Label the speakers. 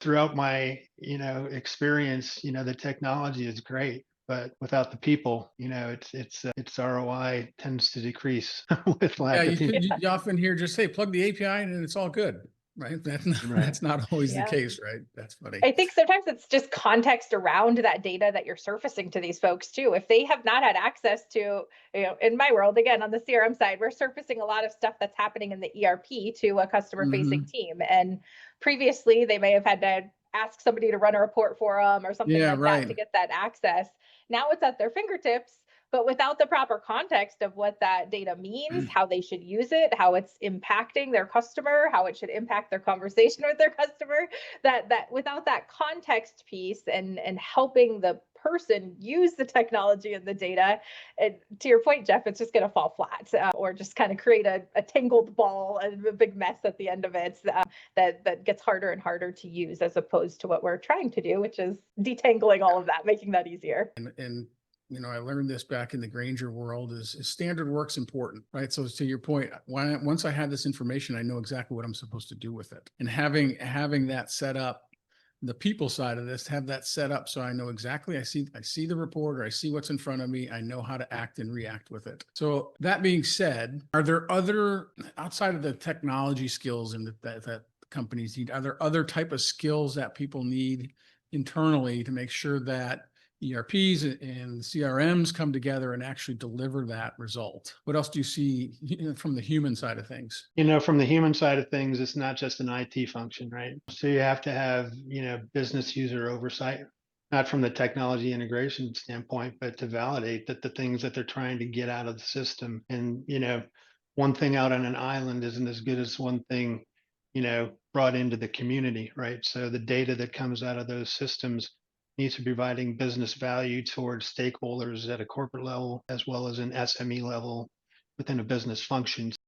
Speaker 1: throughout my, experience, the technology is great, but without the people, its ROI tends to decrease with
Speaker 2: Yeah,
Speaker 1: lack of
Speaker 2: you
Speaker 1: people.
Speaker 2: could, you often hear just say, plug the API in and it's all good, right?
Speaker 1: Right.
Speaker 2: That's not always the
Speaker 3: Yeah.
Speaker 2: case, right? That's funny.
Speaker 3: I think sometimes it's just context around that data that you're surfacing to these folks too. If they have not had access to, in my world, again, on the CRM side, we're surfacing a lot of stuff that's happening in the ERP to a customer facing
Speaker 2: Mhm.
Speaker 3: team. And previously they may have had to ask somebody to run a report for them or something
Speaker 2: Yeah,
Speaker 3: like that to
Speaker 2: right.
Speaker 3: get that access. Now it's at their fingertips, but without the proper context of what that data means, how they should use it, how it's impacting their customer, how it should impact their conversation with their customer, that without that context piece and helping the person use the technology and the data, and to your point, Jeff, it's just going to fall flat, or just kind of create a tangled ball and a big mess at the end of it, that gets harder and harder to use, as opposed to what we're trying to do, which is detangling all of that, making that easier.
Speaker 2: And I learned this back in the Granger world is standard work's important, right? So to your point, once I have this information, I know exactly what I'm supposed to do with it. And having that set up, the people side of this, have that set up so I know exactly, I see the report, or I see what's in front of me, I know how to act and react with it. So that being said, are there other, outside of the technology skills and that companies need, are there other type of skills that people need internally to make sure that ERPs and CRMs come together and actually deliver that result? What else do you see from the human side of things?
Speaker 1: From the human side of things, it's not just an IT function, right? So you have to have, business user oversight, not from the technology integration standpoint, but to validate that the things that they're trying to get out of the system. And, one thing out on an island isn't as good as one thing, brought into the community, right? So the data that comes out of those systems needs to be providing business value towards stakeholders at a corporate level, as well as an SME level within a business function.